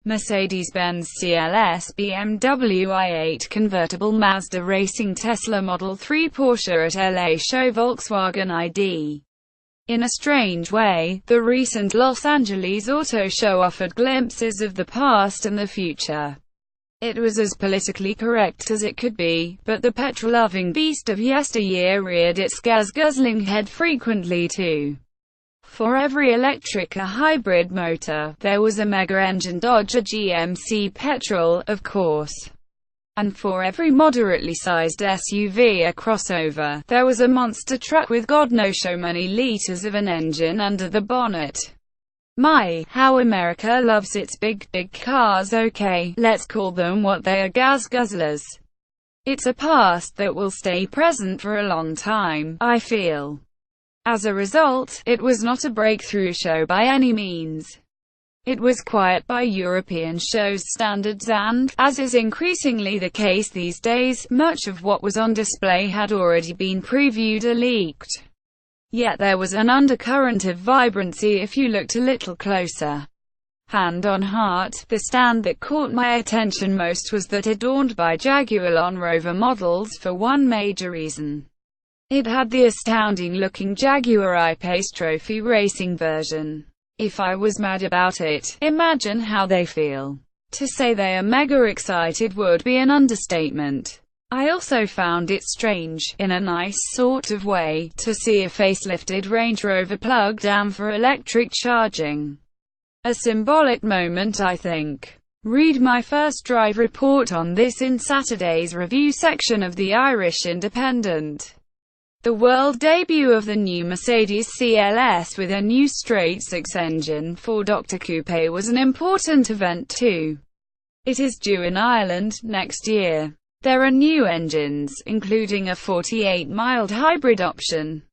Mercedes-Benz CLS, BMW i8 convertible, Mazda Racing, Tesla Model 3, Porsche at LA Show, Volkswagen ID. In a strange way, the recent Los Angeles Auto Show offered glimpses of the past and the future. It was as politically correct as it could be, but the petrol-loving beast of yesteryear reared its gas-guzzling head frequently too. For every electric or hybrid motor, there was a mega-engine Dodge or GMC petrol, of course. And for every moderately sized SUV or crossover, there was a monster truck with God knows so many liters of an engine under the bonnet. My, how America loves its big cars. Okay, let's call them what they are, gas guzzlers. It's a past that will stay present for a long time, I feel. As a result, it was not a breakthrough show by any means. It was quiet by European shows' standards and, as is increasingly the case these days, much of what was on display had already been previewed or leaked. Yet there was an undercurrent of vibrancy if you looked a little closer. Hand on heart, the stand that caught my attention most was that adorned by Jaguar Land Rover models for one major reason. It had the astounding-looking Jaguar I-Pace Trophy Racing version. If I was mad about it, imagine how they feel. To say they are mega excited would be an understatement. I also found it strange, in a nice sort of way, to see a facelifted Range Rover plugged down for electric charging. A symbolic moment, I think. Read my first drive report on this in Saturday's review section of the Irish Independent. The world debut of the new Mercedes CLS with a new straight-six engine, four-Dr. Coupe, was an important event too. It is due in Ireland next year. There are new engines, including a 48 mild hybrid option.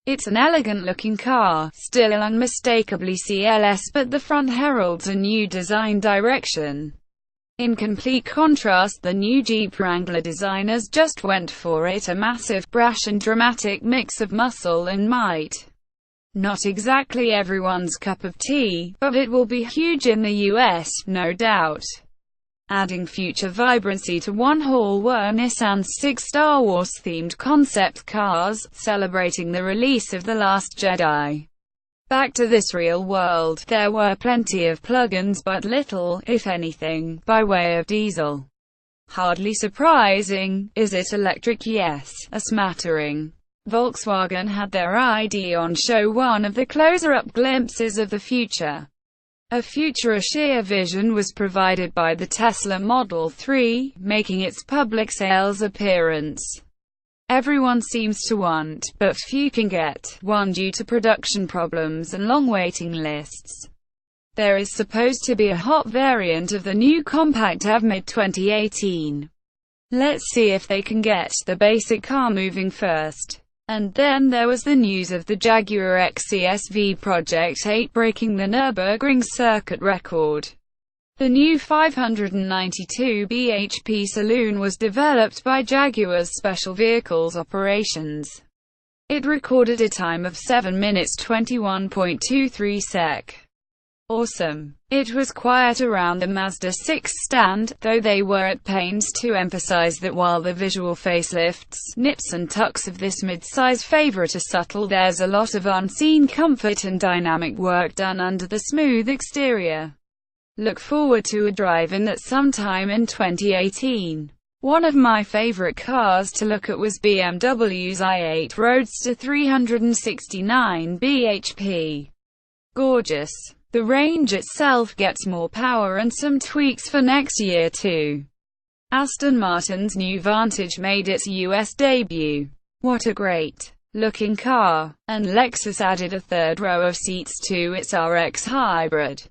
It's an elegant-looking car, still unmistakably CLS, but the front heralds a new design direction. In complete contrast, the new Jeep Wrangler designers just went for it, a massive, brash and dramatic mix of muscle and might. Not exactly everyone's cup of tea, but it will be huge in the US, no doubt. Adding future vibrancy to one haul were Nissan's 6 Star Wars-themed concept cars, celebrating the release of The Last Jedi. Back to this real world, there were plenty of plug-ins but little, if anything, by way of diesel. Hardly surprising, is it? Electric, yes, a smattering. Volkswagen had their ID on show, one of the closer-up glimpses of the future. A future-sheer vision was provided by the Tesla Model 3, making its public sales appearance. Everyone seems to want, but few can get, one due to production problems and long waiting lists. There is supposed to be a hot variant of the new compact EV mid-2018. Let's see if they can get the basic car moving first. And then there was the news of the Jaguar XCSV Project 8 breaking the Nürburgring circuit record. The new 592 bhp saloon was developed by Jaguar's Special Vehicles Operations. It recorded a time of 7 minutes 21.23 sec. Awesome. It was quiet around the Mazda 6 stand, though they were at pains to emphasize that while the visual facelifts, nips and tucks of this mid-size favorite are subtle, there's a lot of unseen comfort and dynamic work done under the smooth exterior. Look forward to a drive-in that sometime in 2018. One of my favorite cars to look at was BMW's i8 Roadster 369 bhp. Gorgeous. The range itself gets more power and some tweaks for next year too. Aston Martin's new Vantage made its US debut. What a great looking car. And Lexus added a third row of seats to its RX Hybrid.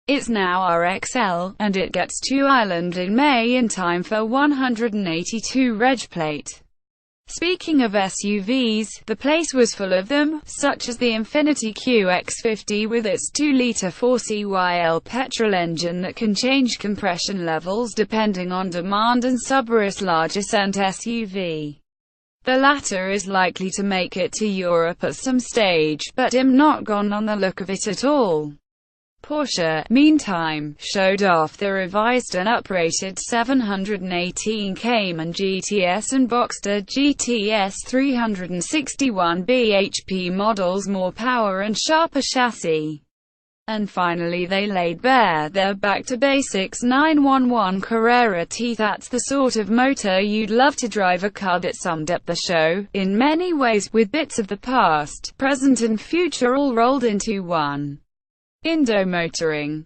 It's now RXL, and it gets to Ireland in May in time for 182 reg plate. Speaking of SUVs, the place was full of them, such as the Infiniti QX50 with its 2-litre 4CYL petrol engine that can change compression levels depending on demand, and Subaru's large Ascent SUV. The latter is likely to make it to Europe at some stage, but I'm not gone on the look of it at all. Porsche, meantime, showed off the revised and uprated 718 Cayman GTS and Boxster GTS 361 bhp models, more power and sharper chassis. And finally they laid bare their back-to-basics 911 Carrera T. That's the sort of motor you'd love to drive, a car that summed up the show, in many ways, with bits of the past, present and future all rolled into one. Indo Motoring.